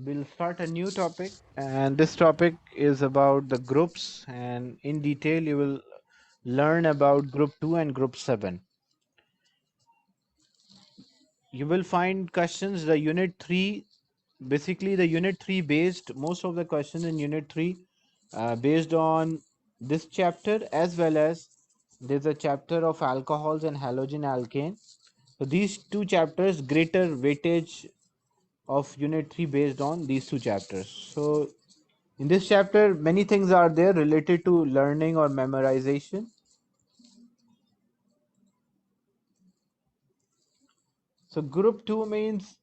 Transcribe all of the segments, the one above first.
We'll start a new topic, and this topic is about the groups, and in detail you will learn about group 2 and group 7. You will find questions the unit 3, basically the unit 3 based most of the questions in unit 3 based on this chapter, as well as there's a chapter of alcohols and halogen alkane. So these two chapters greater weightage of unit 3 based on these two chapters. So in this chapter, many things are there related to learning or memorization. So group 2 means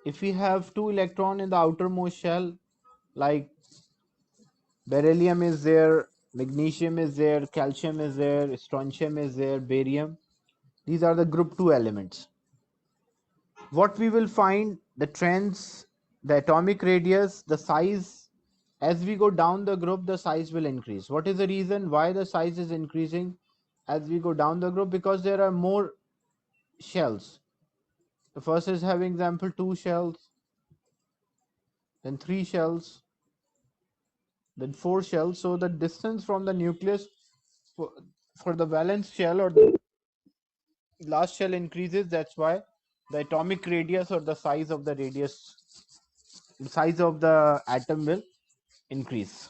if we have two electron in the outermost shell, like beryllium is there, magnesium is there, calcium is there, strontium is there, barium. These are the group 2 elements. What we will find, the trends, the atomic radius, the size, as we go down the group, the size will increase. What is the reason why the size is increasing as we go down the group? Because there are more shells. The first is having example 2 shells, then 3 shells, then 4 shells. So the distance from the nucleus for, for the valence shell or the last shell increases. That's why the atomic radius or the size of the radius, the size of the atom will increase.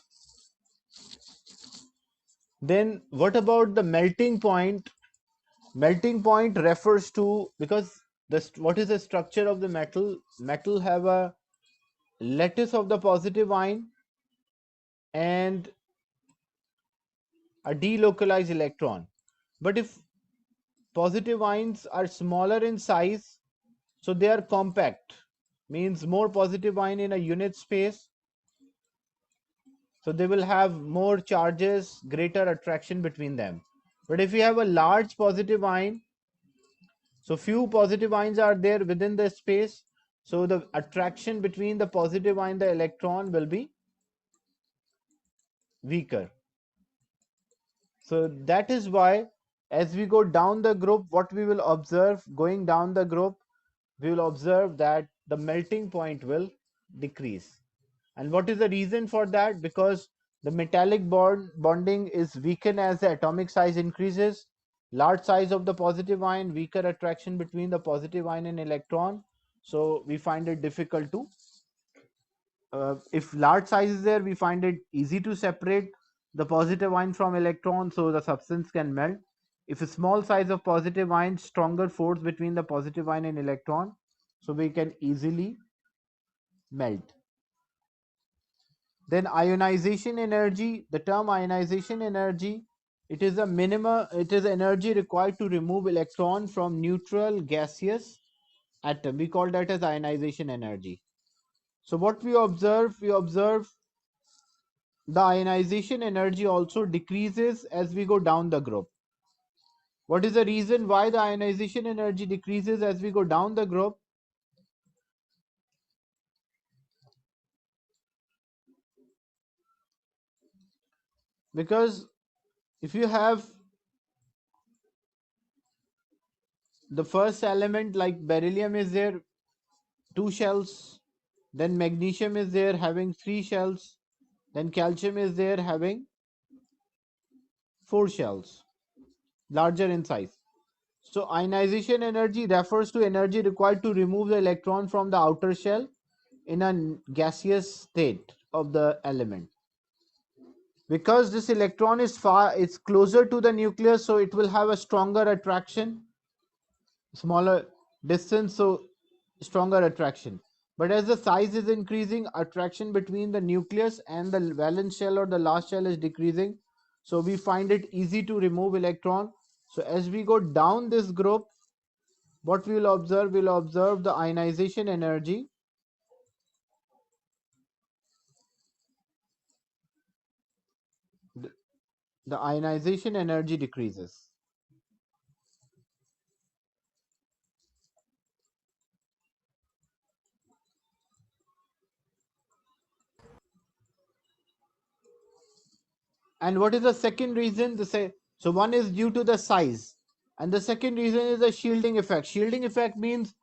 Then what about the melting point? Melting point refers to, because what is the structure of the metal? Metal have a lattice of the positive ion and a delocalized electron. But if positive ions are smaller in size, so they are compact, means more positive ion in a unit space, so they will have more charges, greater attraction between them. But if you have a large positive ion, so few positive ions are there within the space, so the attraction between the positive ion and the electron will be weaker. So that is why as we go down the group, what we will observe going down the group, we will observe that the melting point will decrease. And what is the reason for that? Because the metallic bonding is weakened as the atomic size increases. Large size of the positive ion, weaker attraction between the positive ion and electron. So we find it difficult to, if large size is there, we find it easy to separate the positive ion from electron, so the substance can melt. If a small size of positive ion, stronger force between the positive ion and electron, so we can easily melt. Then ionization energy, the term ionization energy, it is a minimum, it is energy required to remove electron from neutral gaseous atom. We call that as ionization energy. So what we observe the ionization energy also decreases as we go down the group. What is the reason why the ionization energy decreases as we go down the group? Because if you have the first element like beryllium is there, 2 shells, then magnesium is there having 3 shells, then calcium is there having 4 shells, larger in size. So ionization energy refers to energy required to remove the electron from the outer shell in a gaseous state of the element. Because this electron is far, it's closer to the nucleus, so it will have a stronger attraction, smaller distance, so stronger attraction. But as the size is increasing, attraction between the nucleus and the valence shell or the last shell is decreasing, so we find it easy to remove electron. So as we go down this group, what we will observe, we'll observe the ionization energy. The ionization energy decreases. And what is the second reason? So one is due to the size, and the second reason is the shielding effect. Shielding effect means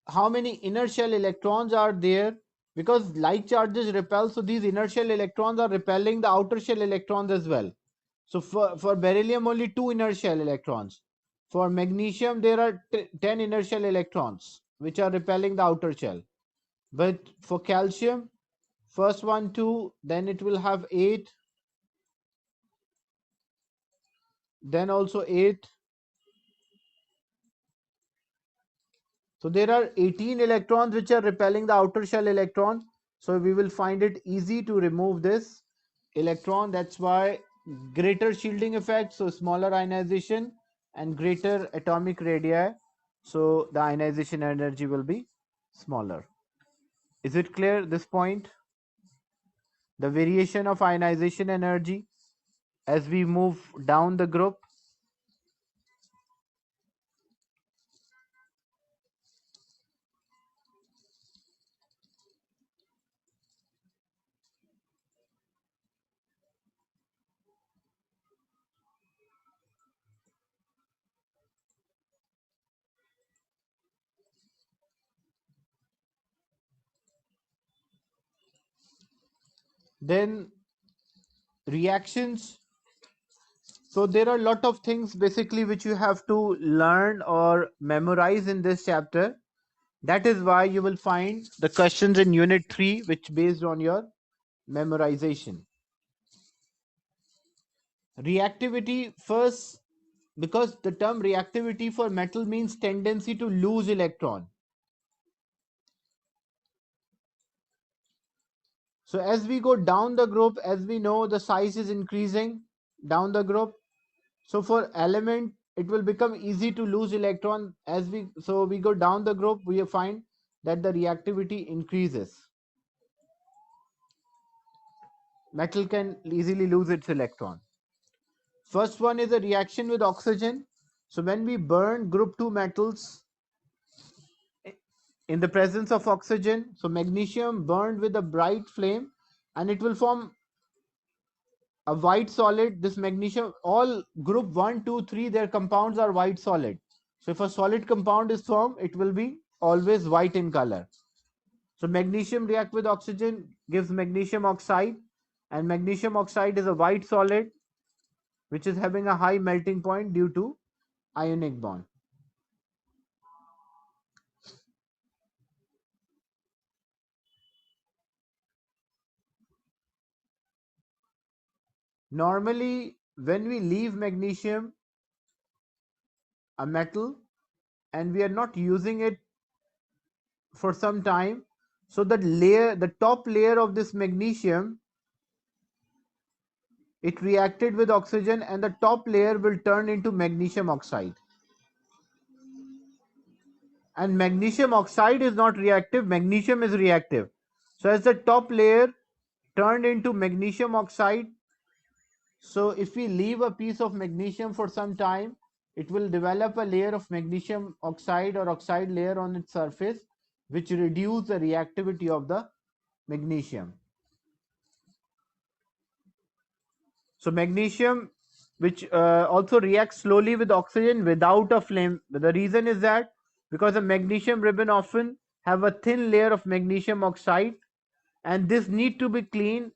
how many inner shell electrons are there because like charges repel, so these inner shell electrons are repelling the outer shell electrons as well. So for beryllium only 2 inner shell electrons. For magnesium there are 10 inner shell electrons which are repelling the outer shell. But for calcium, first one 2, then it will have 8, then also 8. So there are 18 electrons which are repelling the outer shell electron. So we will find it easy to remove this electron. That's why greater shielding effect, so smaller ionization and greater atomic radii. So the ionization energy will be smaller. Is it clear this point? The variation of ionization energy as we move down the group. Then reactions. So there are a lot of things basically which you have to learn or memorize in this chapter. That is why you will find the questions in unit 3 which based on your memorization. Reactivity first, because the term reactivity for metal means tendency to lose electron. So as we go down the group, as we know the size is increasing down the group. So for element, it will become easy to lose electron as we go down the group, we find that the reactivity increases. Metal can easily lose its electron. First one is a reaction with oxygen. So when we burn group 2 metals in the presence of oxygen, so magnesium burned with a bright flame and it will form a white solid. This magnesium, all group 1, 2, 3, their compounds are white solid. So if a solid compound is formed, it will be always white in color. So magnesium react with oxygen, gives magnesium oxide, and magnesium oxide is a white solid which is having a high melting point due to ionic bond. Normally, when we leave magnesium, a metal, and we are not using it for some time, so the top layer of this magnesium, it reacted with oxygen and the top layer will turn into magnesium oxide. And magnesium oxide is not reactive, magnesium is reactive. So as the top layer turned into magnesium oxide, so if we leave a piece of magnesium for some time, it will develop a layer of magnesium oxide or oxide layer on its surface, which reduce the reactivity of the magnesium. So magnesium, which also reacts slowly with oxygen without a flame. The reason is that because a magnesium ribbon often have a thin layer of magnesium oxide, and this need to be cleaned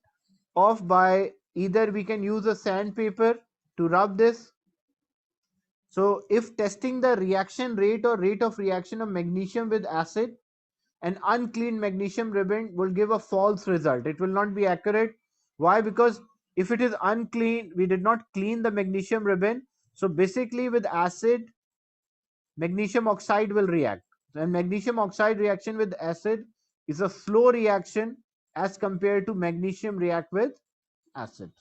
off by either we can use a sandpaper to rub this. So if testing the reaction rate or rate of reaction of magnesium with acid, an unclean magnesium ribbon will give a false result. It will not be accurate. Why? Because if it is unclean, we did not clean the magnesium ribbon. So basically with acid, magnesium oxide will react. And magnesium oxide reaction with acid is a slow reaction as compared to magnesium react with acid.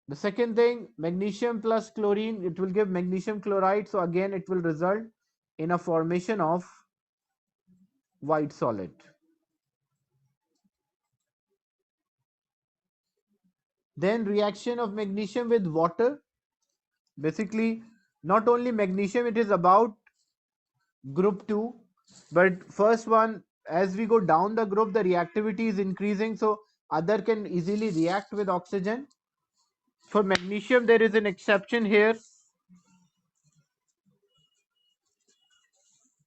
The second thing, magnesium plus chlorine, it will give magnesium chloride. So again, it will result in a formation of white solid. Then reaction of magnesium with water. Basically, not only magnesium, it is about group 2. But first one, as we go down the group, the reactivity is increasing. So other can easily react with oxygen. For magnesium, there is an exception here.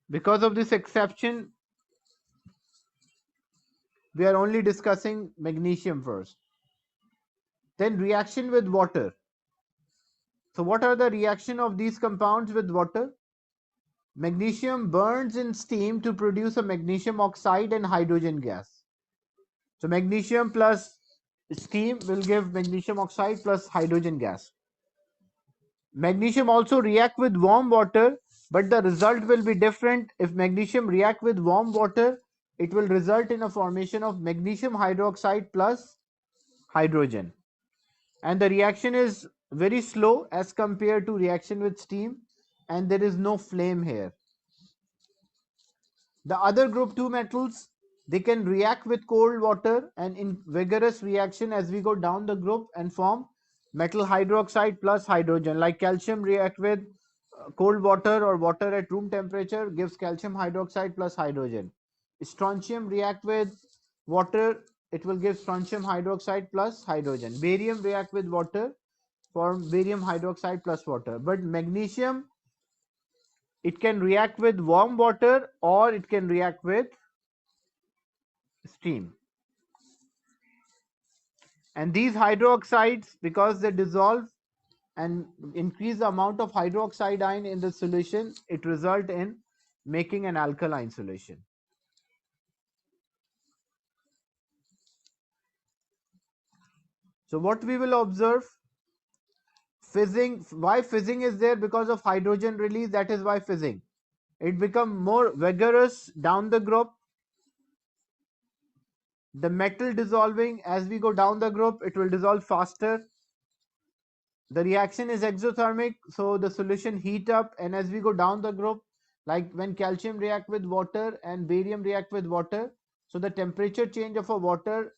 Because of this exception, We are only discussing magnesium first. Then reaction with water. So what are the reaction of these compounds with water? Magnesium burns in steam to produce a magnesium oxide and hydrogen gas. So magnesium plus steam will give magnesium oxide plus hydrogen gas. Magnesium also react with warm water, but the result will be different. If magnesium react with warm water, it will result in a formation of magnesium hydroxide plus hydrogen. And the reaction is very slow as compared to reaction with steam, and there is no flame here. The other group 2 metals, they can react with cold water and in vigorous reaction as we go down the group and form metal hydroxide plus hydrogen. Like calcium react with cold water or water at room temperature gives calcium hydroxide plus hydrogen. Strontium react with water, it will give strontium hydroxide plus hydrogen. Barium react with water, form barium hydroxide plus water. But magnesium, it can react with warm water or it can react with steam. And these hydroxides, because they dissolve and increase the amount of hydroxide ion in the solution, it result in making an alkaline solution. So what we will observe, fizzing. Why fizzing is there? Because of hydrogen release, that is why fizzing. It become more vigorous down the group. The metal dissolving, as we go down the group, it will dissolve faster. The reaction is exothermic, so the solution heat up, and as we go down the group, like when calcium react with water and barium react with water, so the temperature change of a water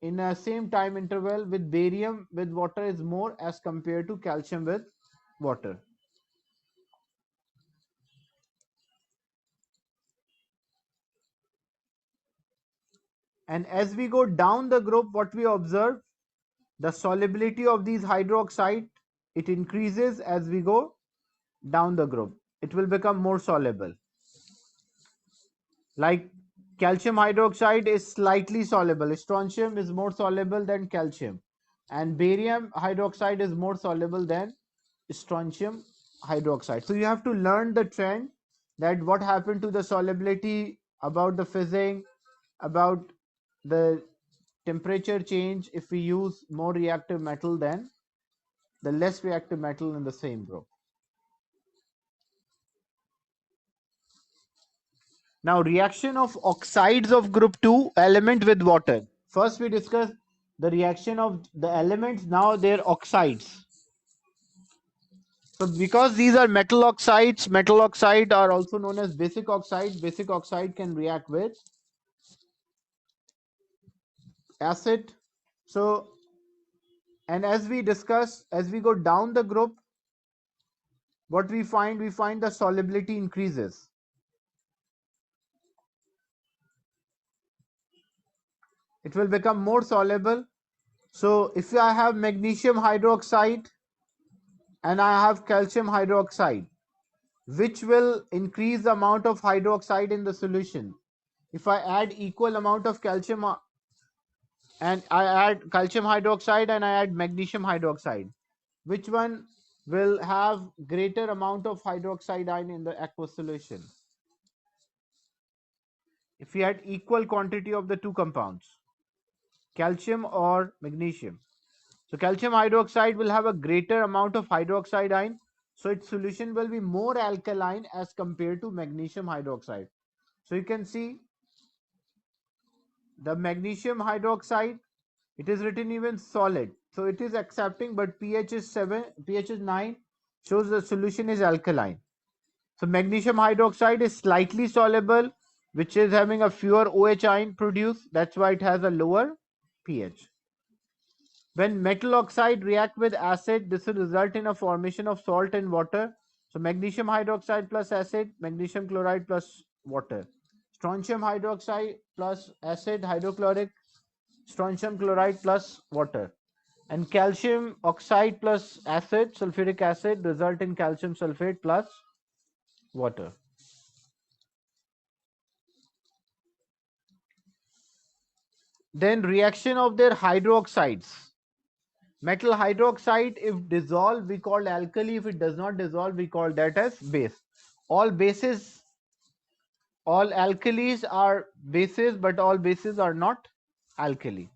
in a same time interval with barium with water is more as compared to calcium with water. And as we go down the group, what we observe, the solubility of these hydroxide, it increases as we go down the group. It will become more soluble. Like calcium hydroxide is slightly soluble. Strontium is more soluble than calcium. And barium hydroxide is more soluble than strontium hydroxide. So you have to learn the trend, that what happened to the solubility, about the fizzing, about the temperature change if we use more reactive metal than the less reactive metal in the same group. Now, reaction of oxides of group 2 element with water. First, we discussed the reaction of the elements, now their oxides. So, because these are metal oxide are also known as basic oxide. Basic oxide can react with acid. So, and as we discuss, as we go down the group, what we find the solubility increases. It will become more soluble. So if I have magnesium hydroxide and I have calcium hydroxide, which will increase the amount of hydroxide in the solution? If I add equal amount of calcium and I add calcium hydroxide and I add magnesium hydroxide, which one will have greater amount of hydroxide ion in the aqueous solution? If we add equal quantity of the two compounds, calcium or magnesium. So calcium hydroxide will have a greater amount of hydroxide ion, so its solution will be more alkaline as compared to magnesium hydroxide. So you can see the magnesium hydroxide, it is written even solid, so it is accepting, but pH is 7, pH is 9, shows the solution is alkaline. So magnesium hydroxide is slightly soluble, which is having a fewer OH ion produced, that's why it has a lower pH. When metal oxide react with acid, this will result in a formation of salt and water. So magnesium hydroxide plus acid, magnesium chloride plus water. Strontium hydroxide plus acid, hydrochloric, strontium chloride plus water. And calcium oxide plus acid, sulfuric acid, result in calcium sulfate plus water. Then reaction of their hydroxides. Metal hydroxide, if dissolved, we call alkali. If it does not dissolve, we call that as base. All bases, all alkalis are bases, but all bases are not alkali.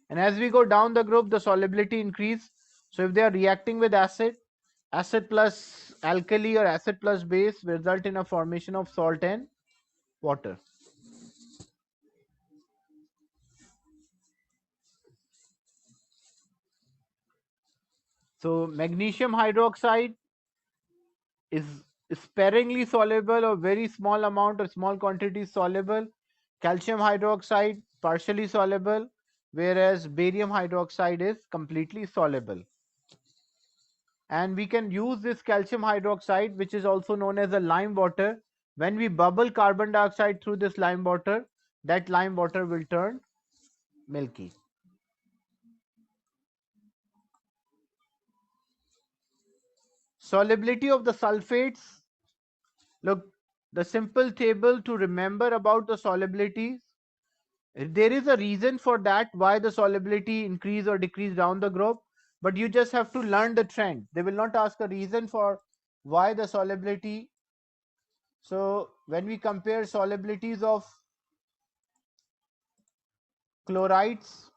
And as we go down the group, the solubility increase. So if they are reacting with acid, acid plus alkali or acid plus base result in a formation of salt and water. So magnesium hydroxide is sparingly soluble or very small amount or small quantity soluble. Calcium hydroxide partially soluble, whereas barium hydroxide is completely soluble. And we can use this calcium hydroxide, which is also known as a lime water. When we bubble carbon dioxide through this lime water, that lime water will turn milky. Solubility of the sulfates. Look, the simple table to remember about the solubilities. There is a reason for that, why the solubility increase or decrease down the group, but you just have to learn the trend. They will not ask a reason for why the solubility. So when we compare solubilities of chlorides,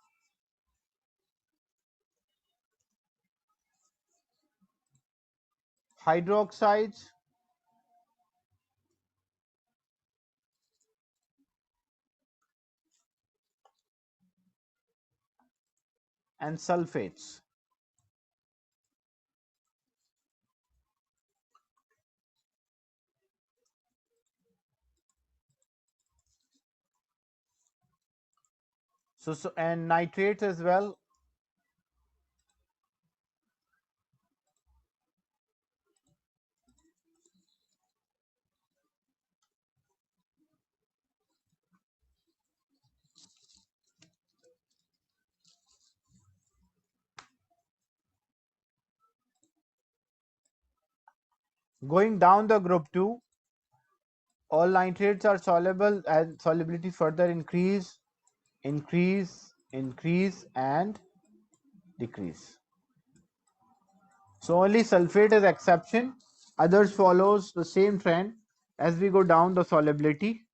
hydroxides, and sulfates. So and nitrates as well. Going down the group 2, all nitrates are soluble and solubility further increase, and decrease. So only sulfate is exception. Others follows the same trend. As we go down, the solubility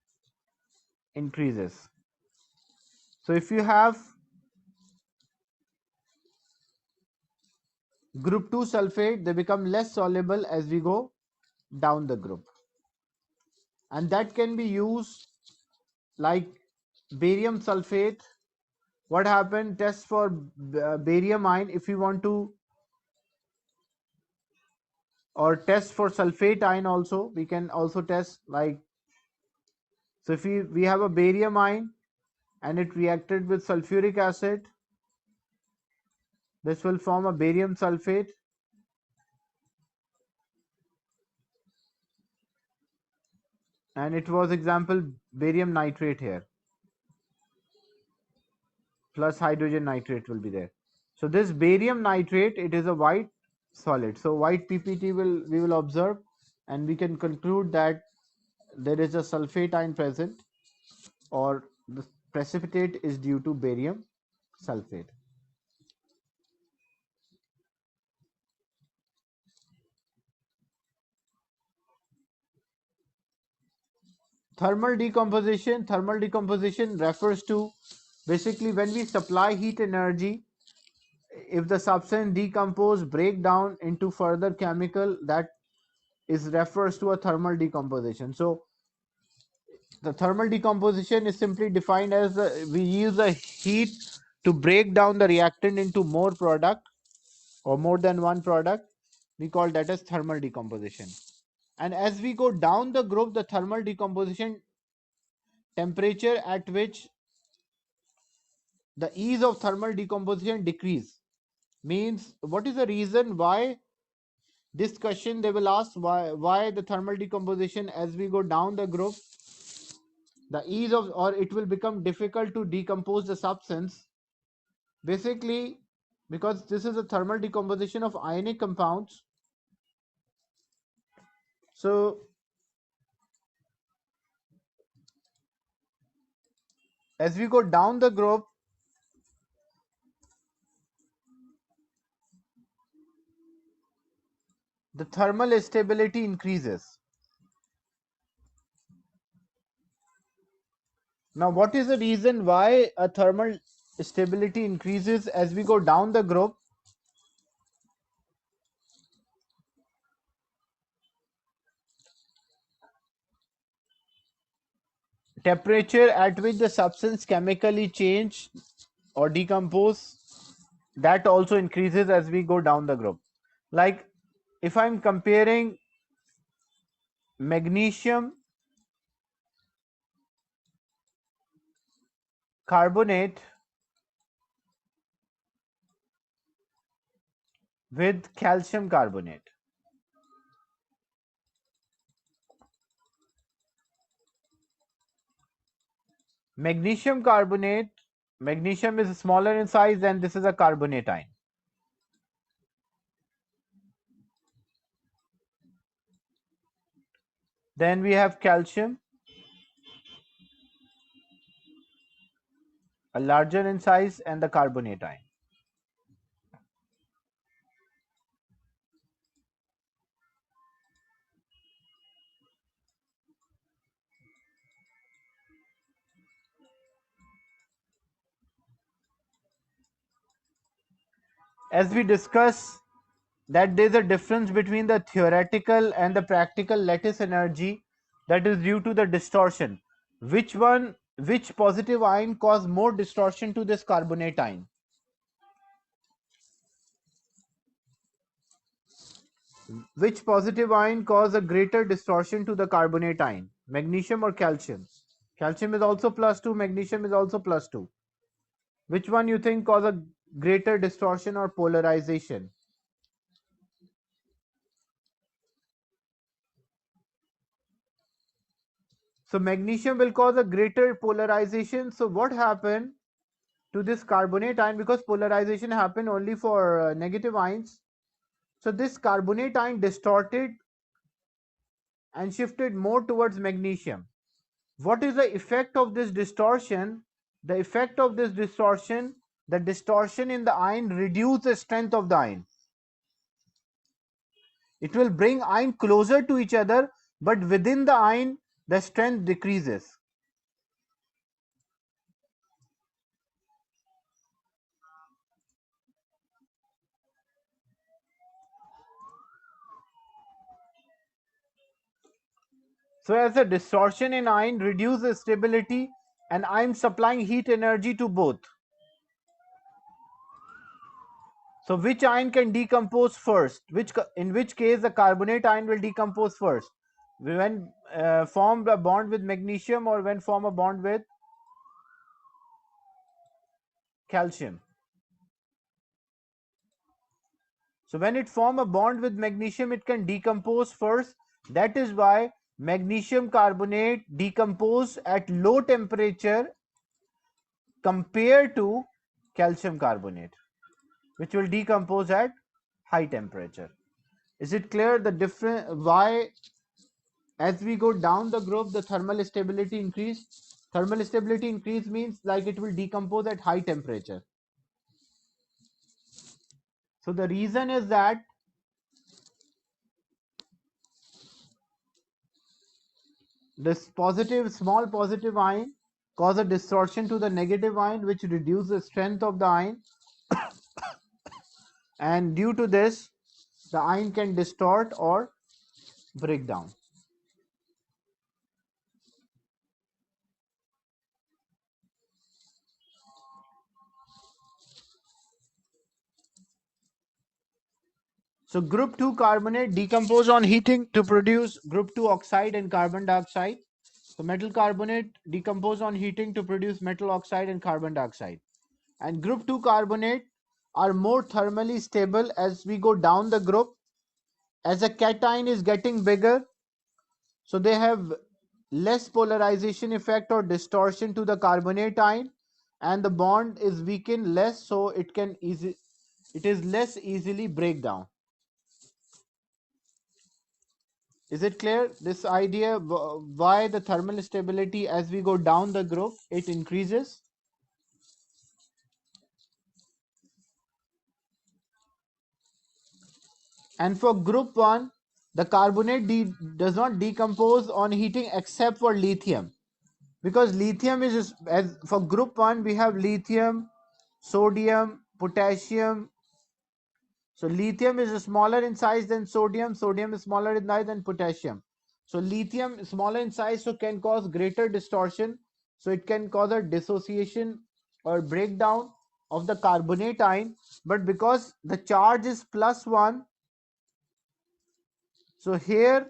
increases. So if you have group 2 sulfate, they become less soluble as we go down the group. And that can be used like barium sulfate. What happened? Test for barium ion. If you want to, or test for sulfate ion also, we can also test like, so if we have a barium ion and it reacted with sulfuric acid, this will form a barium sulfate. And it was example barium nitrate here, plus hydrogen nitrate will be there. So this barium nitrate, it is a white solid. So white PPT we will observe, and we can conclude that there is a sulfate ion present, or the precipitate is due to barium sulfate. Thermal decomposition refers to basically when we supply heat energy, if the substance decompose, break down into further chemical, that is refers to a thermal decomposition. So the thermal decomposition is simply defined as we use the heat to break down the reactant into more product or more than one product. We call that as thermal decomposition. And as we go down the group, the thermal decomposition temperature at which the ease of thermal decomposition decrease, means what is the reason why this question they will ask, why the thermal decomposition, as we go down the group, the ease of, or it will become difficult to decompose the substance, basically because this is a thermal decomposition of ionic compounds. So as we go down the group, the thermal stability increases. Now, what is the reason why a thermal stability increases as we go down the group? Temperature at which the substance chemically change or decompose, that also increases as we go down the group. Like if I'm comparing magnesium carbonate with calcium carbonate. Magnesium carbonate, magnesium is smaller in size and this is a carbonate ion. Then we have calcium, a larger in size, and the carbonate ion. As we discuss that there's a difference between the theoretical and the practical lattice energy, that is due to the distortion. Which positive ion cause more distortion to this carbonate ion? Which positive ion cause a greater distortion to the carbonate ion? Magnesium or calcium? Calcium is also +2, magnesium is also +2. Which one you think cause a greater distortion or polarization? So magnesium will cause a greater polarization. So what happened to this carbonate ion, because polarization happened only for negative ions? So this carbonate ion distorted and shifted more towards magnesium. What is the effect of this distortion? The effect of this distortion, the distortion in the ion reduce the strength of the ion. It will bring ion closer to each other, but within the ion the strength decreases. So as the distortion in ion reduces stability, and I am supplying heat energy to both. So which ion can decompose first? In which case the carbonate ion will decompose first? When form a bond with magnesium or when form a bond with calcium? So when it form a bond with magnesium, it can decompose first. That is why magnesium carbonate decompose at low temperature compared to calcium carbonate, which will decompose at high temperature. Is it clear the difference why as we go down the group the thermal stability increase? Thermal stability increase means like it will decompose at high temperature. So the reason is that this small positive ion cause a distortion to the negative ion, which reduces the strength of the ion, and due to this the ion can distort or break down. So group 2 carbonate decompose on heating to produce group 2 oxide and carbon dioxide. So metal carbonate decompose on heating to produce metal oxide and carbon dioxide. And group 2 carbonate are more thermally stable as we go down the group. As a cation is getting bigger, so they have less polarization effect or distortion to the carbonate ion, and the bond is weakened less, so it is less easily break down. Is it clear this idea why the thermal stability as we go down the group it increases? And for group 1, the carbonate does not decompose on heating except for lithium, because lithium is, as for group 1 we have lithium, sodium, potassium. So lithium is smaller in size than sodium, sodium is smaller in size than potassium. So lithium is smaller in size, so can cause greater distortion, so it can cause a dissociation or breakdown of the carbonate ion. But because the charge is +1, so here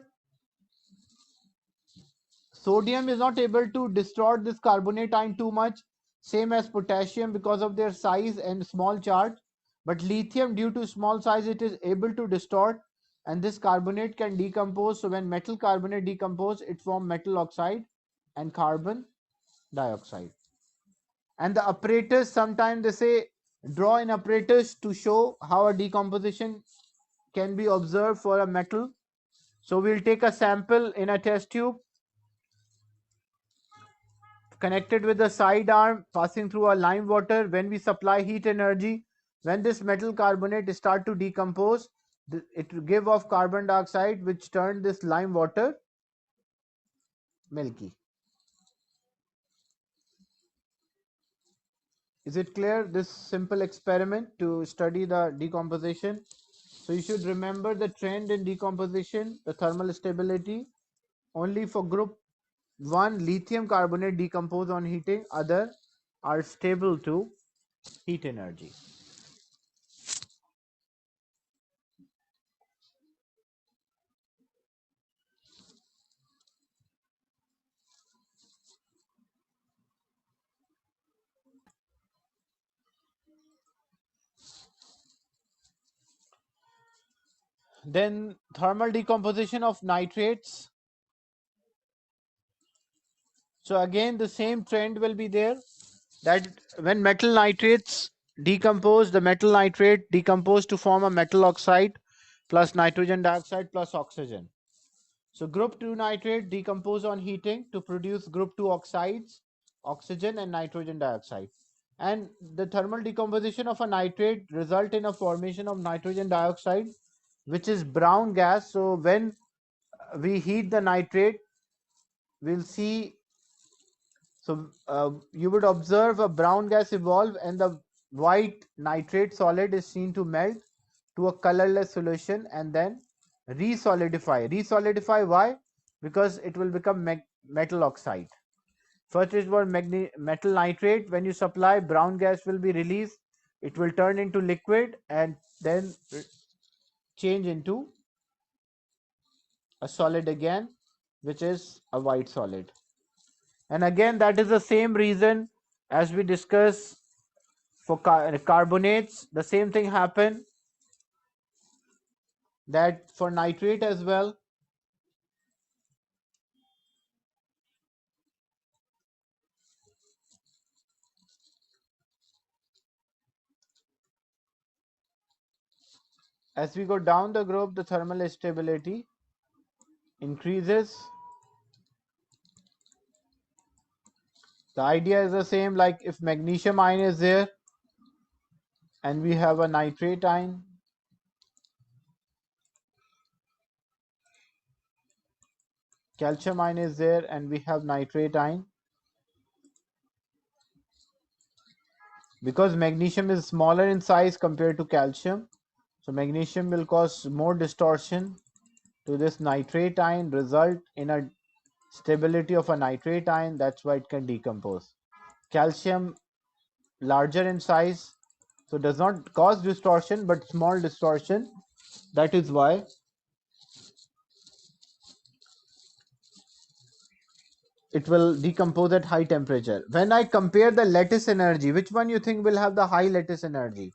sodium is not able to distort this carbonate ion too much, same as potassium because of their size and small charge. But lithium, due to small size, it is able to distort, and this carbonate can decompose. So when metal carbonate decompose, it forms metal oxide and carbon dioxide. And the apparatus, sometimes they say draw an apparatus to show how a decomposition can be observed for a metal. So we'll take a sample in a test tube connected with the side arm passing through a lime water. When we supply heat energy, when this metal carbonate start to decompose, it will give off carbon dioxide, which turn this lime water milky. Is it clear, this simple experiment to study the decomposition? So you should remember the trend in decomposition, the thermal stability. Only for group 1, lithium carbonate decompose on heating, other are stable to heat energy. Then thermal decomposition of nitrates. So again the same trend will be there, that when metal nitrates decompose, the metal nitrate decompose to form a metal oxide plus nitrogen dioxide plus oxygen. So group 2 nitrate decompose on heating to produce group 2 oxides, oxygen and nitrogen dioxide. And the thermal decomposition of a nitrate result in a formation of nitrogen dioxide, which is brown gas. So when we heat the nitrate, we'll see, so you would observe a brown gas evolve, and the white nitrate solid is seen to melt to a colorless solution and then resolidify. Resolidify, why? Because it will become metal oxide. First is for metal nitrate. When you supply, brown gas will be released, it will turn into liquid and then change into a solid again, which is a white solid. And again, that is the same reason as we discussed for carbonates. The same thing happen, that for nitrate as well. As we go down the group, the thermal stability increases. The idea is the same, like if magnesium ion is there and we have a nitrate ion, calcium ion is there and we have nitrate ion. Because magnesium is smaller in size compared to calcium, so magnesium will cause more distortion to this nitrate ion, result in a stability of a nitrate ion. That's why it can decompose. Calcium larger in size, so does not cause distortion but small distortion. That is why it will decompose at high temperature. When I compare the lattice energy, which one you think will have the high lattice energy?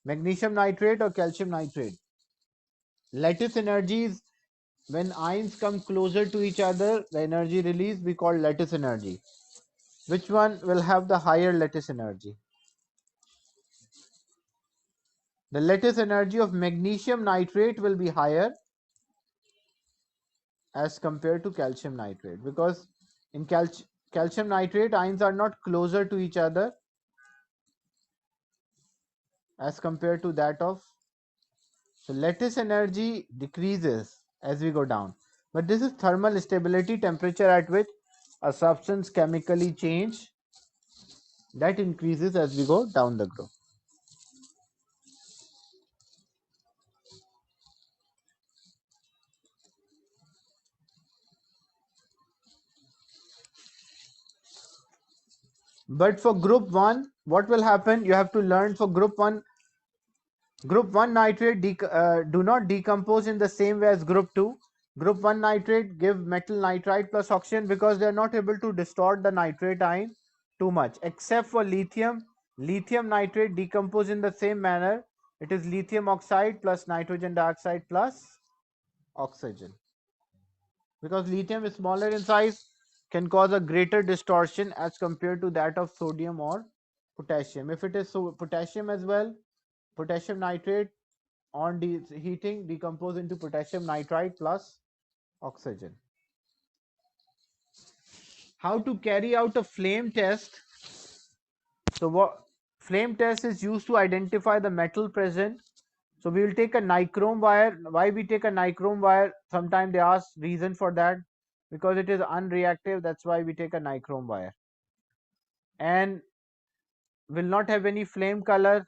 Magnesium nitrate or calcium nitrate? Lattice energy is when ions come closer to each other, the energy released we call lattice energy. Which one will have the higher lattice energy? The lattice energy of magnesium nitrate will be higher as compared to calcium nitrate, because in calcium nitrate ions are not closer to each other as compared to that of. So lattice energy decreases as we go down. But this is thermal stability, temperature at which a substance chemically change, that increases as we go down the group. But for group 1, what will happen? You have to learn for group 1. Group 1 nitrate do not decompose in the same way as group 2. Group 1 nitrate give metal nitride plus oxygen because they are not able to distort the nitrate ion too much. Except for lithium, lithium nitrate decompose in the same manner. It is lithium oxide plus nitrogen dioxide plus oxygen. Because lithium is smaller in size, can cause a greater distortion as compared to that of sodium or potassium. If it is potassium as well, potassium nitrate on heating decompose into potassium nitride plus oxygen. How to carry out a flame test? So what flame test is used to identify the metal present. So we will take a nichrome wire. Why we take a nichrome wire? Sometimes they ask reason for that, because it is unreactive. That's why we take a nichrome wire, and will not have any flame color.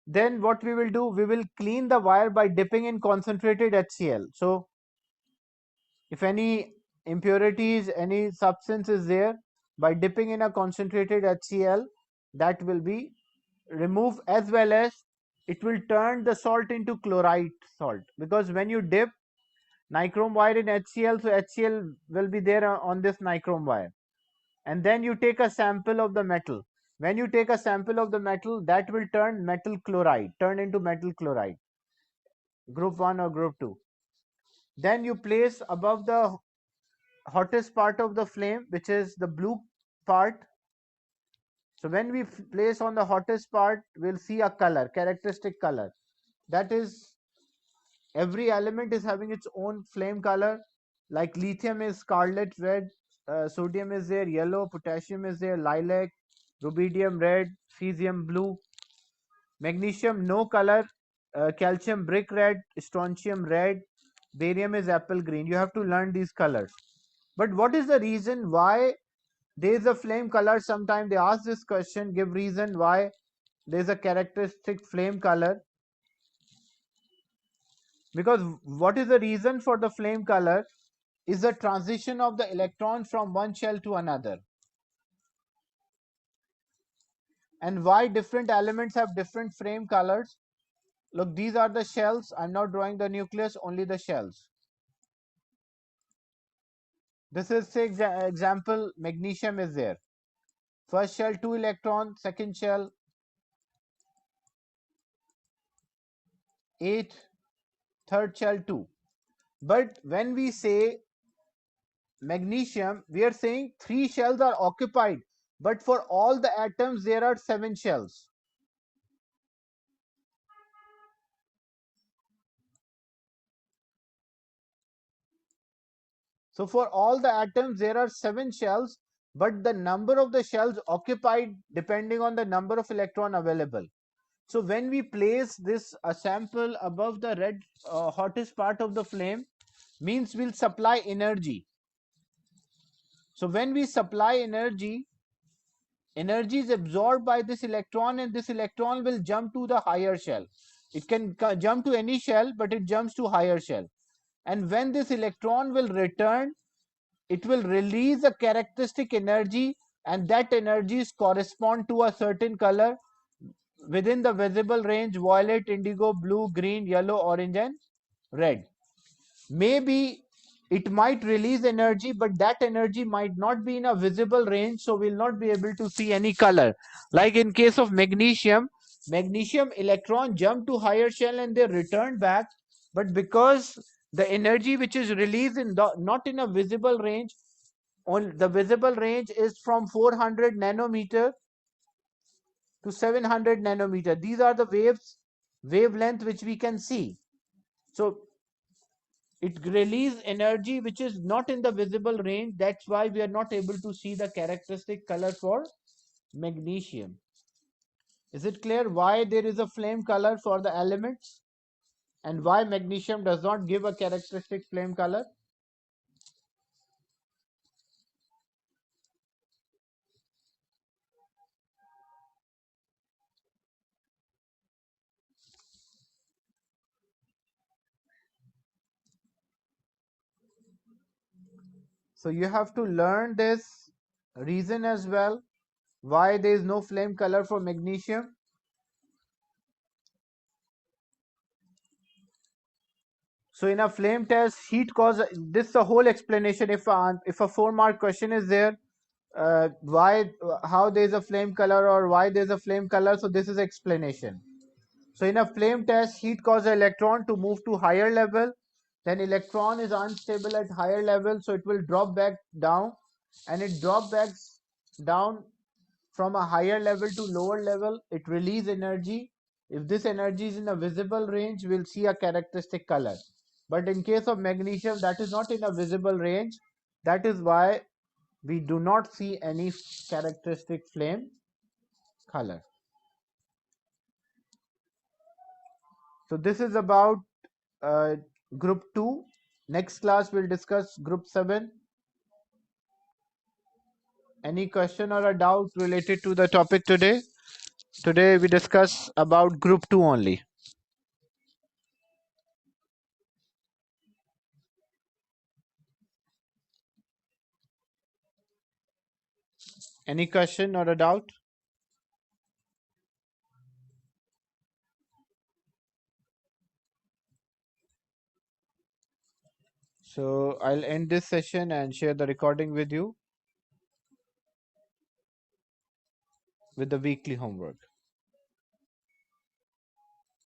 Then what we will do? We will clean the wire by dipping in concentrated HCl. So if any impurities, any substance is there, by dipping in a concentrated HCl, that will be removed, as well as it will turn the salt into chloride salt, because when you dip nichrome wire in HCl, so HCl will be there on this nichrome wire, and then you take a sample of the metal. When you take a sample of the metal, that will turn into metal chloride, group 1 or group 2. Then you place above the hottest part of the flame, which is the blue part. So when we place on the hottest part, we'll see a color, characteristic color. That is, every element is having its own flame color. Like lithium is scarlet red, sodium is there yellow, potassium is there lilac, rubidium red, cesium blue, magnesium no color, calcium brick red, strontium red, barium is apple green. You have to learn these colors. But what is the reason why there is a flame color? Sometimes they ask this question, give reason why there is a characteristic flame color. Because what is the reason for the flame color is the transition of the electron from one shell to another. And why different elements have different flame colors? Look, these are the shells. I'm not drawing the nucleus, only the shells. This is, say, example, magnesium is there. First shell 2 electron, second shell 8, third shell 2. But when we say magnesium, we are saying 3 shells are occupied, but for all the atoms there are 7 shells. So for all the atoms there are 7 shells, but the number of the shells occupied depending on the number of electron available. So when we place this a sample above the red hottest part of the flame, means we'll supply energy. So when we supply energy, energy is absorbed by this electron, and this electron will jump to the higher shell. It can jump to any shell, but it jumps to higher shell. And when this electron will return, it will release a characteristic energy, and that energies correspond to a certain color within the visible range: violet, indigo, blue, green, yellow, orange, and red. Maybe it might release energy, but that energy might not be in a visible range, so we'll not be able to see any color. Like in case of magnesium, magnesium electron jump to higher shell and they return back, but because the energy which is released in the not in a visible range, on the visible range is from 400 nanometer to 700 nanometer. These are the wavelength which we can see. So it releases energy which is not in the visible range. That's why we are not able to see the characteristic color for magnesium. Is it clear why there is a flame color for the elements? And why magnesium does not give a characteristic flame color? So you have to learn this reason as well, why there is no flame color for magnesium. So in a flame test, heat cause, this is the whole explanation. If a 4 mark question is there, why, how there is a flame color or why there is a flame color, so this is explanation. So in a flame test, heat causes electron to move to higher level. Then electron is unstable at higher level, so it will drop back down, and it drop back down from a higher level to lower level. It release energy. If this energy is in a visible range, we'll see a characteristic color. But in case of magnesium, that is not in a visible range. That is why we do not see any characteristic flame color. So this is about uh, group 2. Next class we'll discuss group 7. Any question or a doubt related to the topic today? Today we discuss about group 2 only. Any question or a doubt? So I'll end this session and share the recording with you with the weekly homework.